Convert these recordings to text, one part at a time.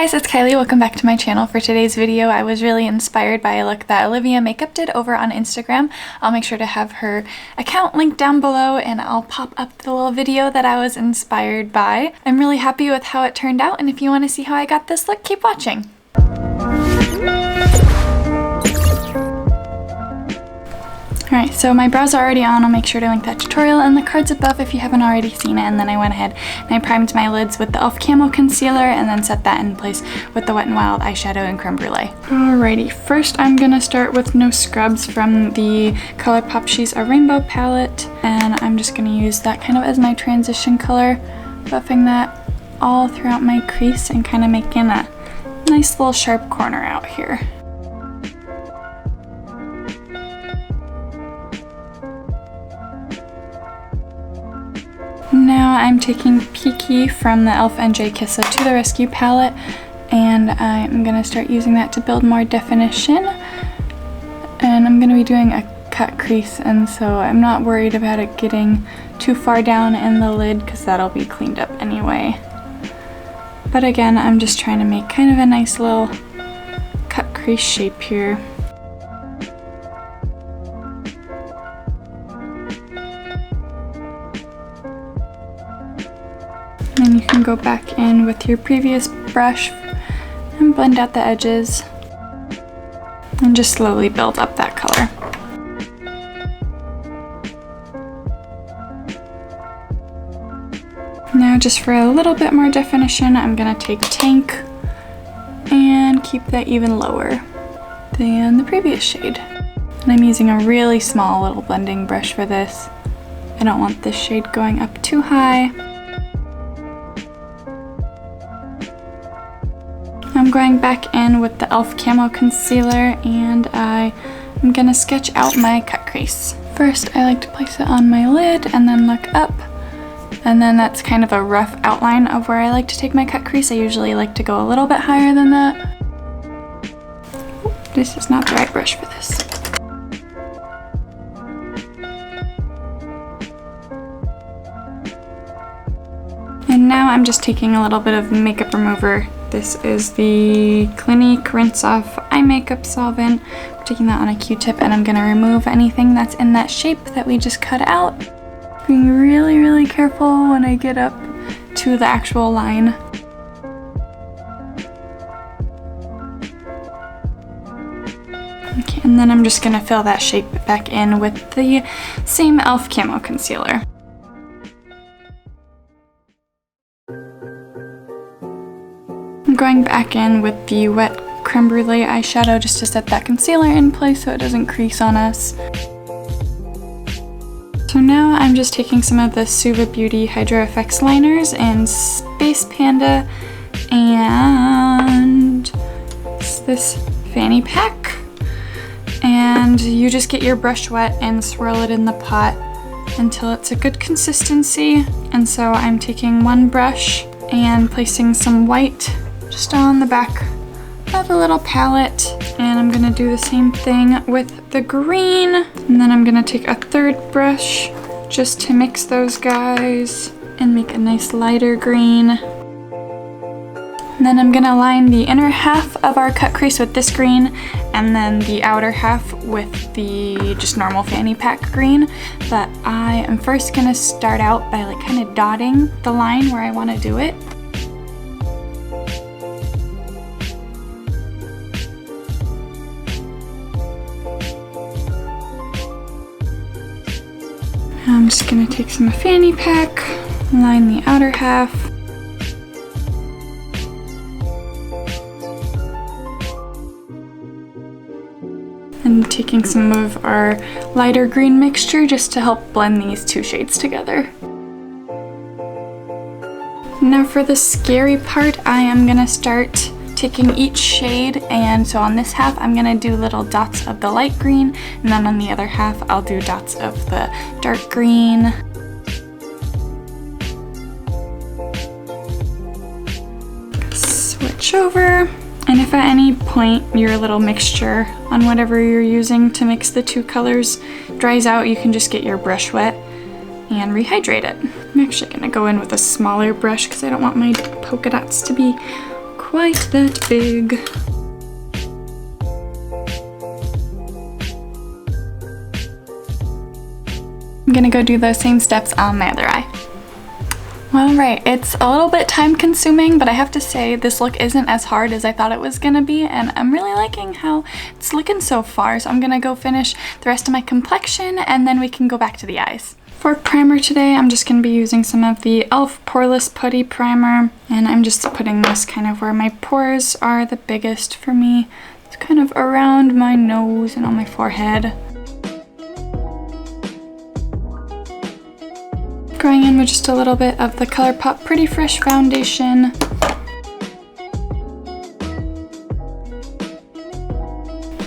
guys, it's Kylie. Welcome back to my channel. For today's video, I was really inspired by a look that Olivia Makeup did over on Instagram. I'll make sure to have her account linked down below and I'll pop up the little video that I was inspired by. I'm really happy with how it turned out, and if you want to see how I got this look, keep watching. Alright, so my brows are already on. I'll make sure to link that tutorial in the cards above if you haven't already seen it. And then I went ahead and I primed my lids with the e.l.f. Camo Concealer and then set that in place with the Wet n Wild eyeshadow and Creme Brulee. Alrighty, first I'm gonna start with No Scrubs from the Colourpop She's a Rainbow palette. And I'm just gonna use that kind of as my transition color, buffing that all throughout my crease and kind of making a nice little sharp corner out here. Now I'm taking Peaky from the e.l.f. and Jkissa To The Rescue palette, and I'm going to start using that to build more definition. And I'm going to be doing a cut crease, and so I'm not worried about it getting too far down in the lid because that'll be cleaned up anyway. But again, I'm just trying to make kind of a nice little cut crease shape here. And you can go back in with your previous brush and blend out the edges and just slowly build up that color. Now just for a little bit more definition, I'm gonna take Tank and keep that even lower than the previous shade. And I'm using a really small little blending brush for this. I don't want this shade going up too high. I'm going back in with the e.l.f. Camo Concealer and I'm gonna sketch out my cut crease. First, I like to place it on my lid and then look up. And then that's kind of a rough outline of where I like to take my cut crease. I usually like to go a little bit higher than that. This is not the right brush for this. And now I'm just taking a little bit of makeup remover. This is the Clinique Rinse Off Eye Makeup Solvent. I'm taking that on a Q-tip and I'm gonna remove anything that's in that shape that we just cut out. Being really, really careful when I get up to the actual line. Okay, and then I'm just gonna fill that shape back in with the same e.l.f. Camo Concealer. I'm going back in with the wet Creme Brulee eyeshadow just to set that concealer in place so it doesn't crease on us. So now I'm just taking some of the Suva Beauty Hydra Effects liners in Space Panda and this Fanny pack. And you just get your brush wet and swirl it in the pot until it's a good consistency. And so I'm taking one brush and placing some white just on the back of a little palette, and I'm gonna do the same thing with the green, and then I'm gonna take a third brush just to mix those guys and make a nice lighter green. And then I'm gonna line the inner half of our cut crease with this green and then the outer half with the just normal fanny pack green. But I am first gonna start out by like kind of dotting the line where I want to do it. I'm just gonna take some fanny pack, line the outer half. And taking some of our lighter green mixture just to help blend these two shades together. Now for the scary part, I am gonna start taking each shade, and so on this half I'm gonna do little dots of the light green, and then on the other half I'll do dots of the dark green. Switch over, and if at any point your little mixture on whatever you're using to mix the two colors dries out, you can just get your brush wet and rehydrate it. I'm actually gonna go in with a smaller brush because I don't want my polka dots to be quite that big. I'm gonna go do those same steps on my other eye. Alright, it's a little bit time consuming, but I have to say this look isn't as hard as I thought it was gonna be, and I'm really liking how it's looking so far. So I'm gonna go finish the rest of my complexion and then we can go back to the eyes. For primer today, I'm just gonna be using some of the e.l.f. Poreless Putty Primer, and I'm just putting this kind of where my pores are the biggest for me. It's kind of around my nose and on my forehead. Going in with just a little bit of the Colourpop Pretty Fresh foundation.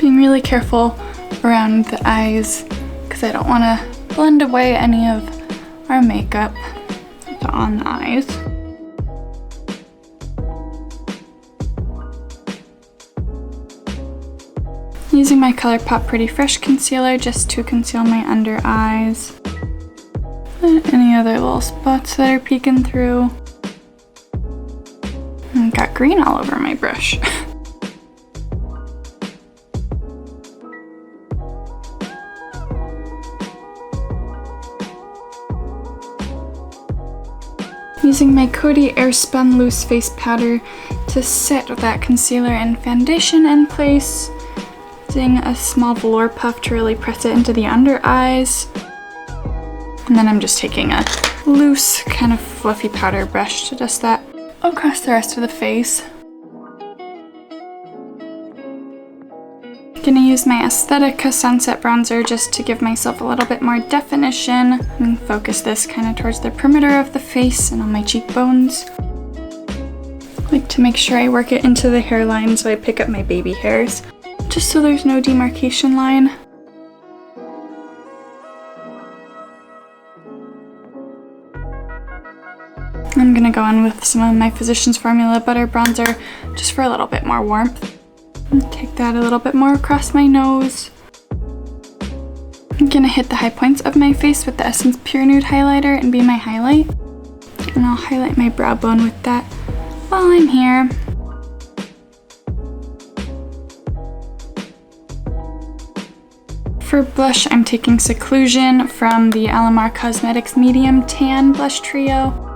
Being really careful around the eyes because I don't want to blend away any of our makeup on the eyes. Using my Colourpop Pretty Fresh concealer just to conceal my under eyes. Any other little spots that are peeking through. And got green all over my brush. Using my Coty Airspun Loose Face Powder to set that concealer and foundation in place. Using a small velour puff to really press it into the under eyes. And then I'm just taking a loose, kind of fluffy powder brush to dust that across the rest of the face. Gonna use my Aesthetica Sunset Bronzer just to give myself a little bit more definition and focus this kind of towards the perimeter of the face and on my cheekbones. I like to make sure I work it into the hairline so I pick up my baby hairs, just so there's no demarcation line. I'm gonna go in with some of my Physicians Formula Butter Bronzer just for a little bit more warmth. And take that a little bit more across my nose. I'm gonna hit the high points of my face with the Essence Pure Nude Highlighter and be my highlight. And I'll highlight my brow bone with that while I'm here. For blush, I'm taking Seclusion from the Alamar Cosmetics Medium Tan Blush Trio.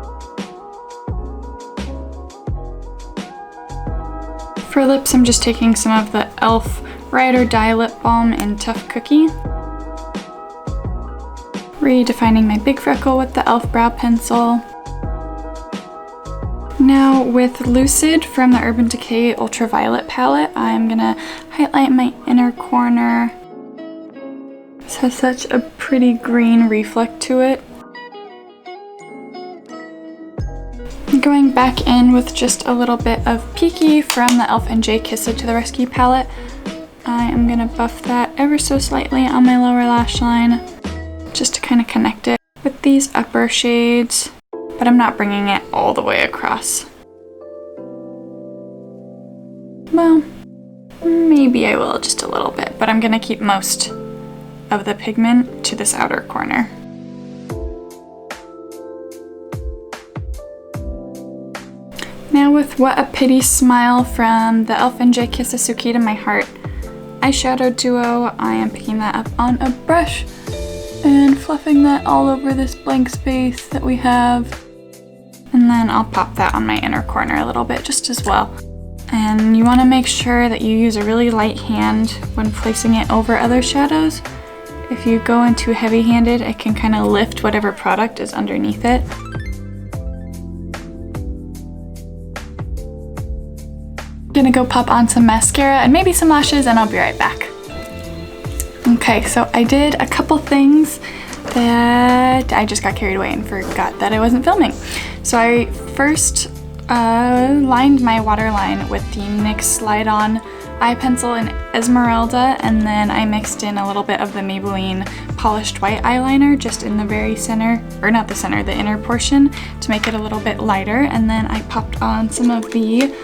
For lips, I'm just taking some of the e.l.f. Ride or Die Lip Balm in Tough Cookie. Redefining my big freckle with the e.l.f. Brow Pencil. Now with Lucid from the Urban Decay Ultraviolet palette, I'm gonna highlight my inner corner. This has such a pretty green reflect to it. Going back in with just a little bit of Peaky from the e.l.f. and Jkissa to the Rescue palette. I am going to buff that ever so slightly on my lower lash line just to kind of connect it with these upper shades, but I'm not bringing it all the way across. Well, maybe I will just a little bit, but I'm going to keep most of the pigment to this outer corner. Now with What a Pitty Smile from the e.l.f. and Jkissa Tsuki to My Heart eyeshadow duo, I am picking that up on a brush and fluffing that all over this blank space that we have. And then I'll pop that on my inner corner a little bit just as well. And you want to make sure that you use a really light hand when placing it over other shadows. If you go in too heavy-handed, it can kind of lift whatever product is underneath it. Gonna go pop on some mascara and maybe some lashes, and I'll be right back. Okay, so I did a couple things that I just got carried away and forgot that I wasn't filming. So I first lined my waterline with the NYX Slide On eye pencil in Esmerelda, and then I mixed in a little bit of the Maybelline Polished White eyeliner just in the very center, or not the center, the inner portion, to make it a little bit lighter. And then I popped on some of the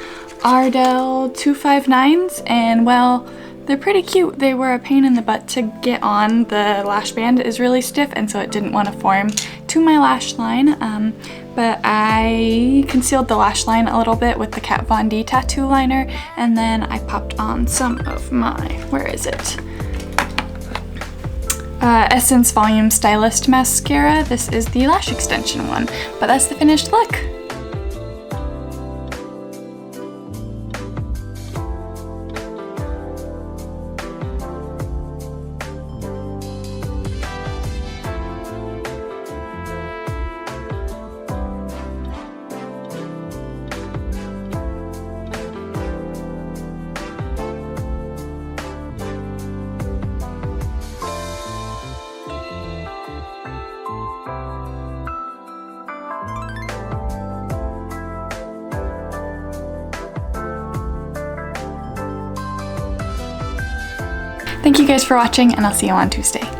Ardell 259s, and well, they're pretty cute. They were a pain in the butt to get on. The lash band is really stiff, and so it didn't want to form to my lash line, but I concealed the lash line a little bit with the Kat Von D tattoo liner, and then I popped on some of my, where is it? Essence Volume Stylist Mascara. This is the lash extension one, but that's the finished look. Thank you guys for watching, and I'll see you on Tuesday.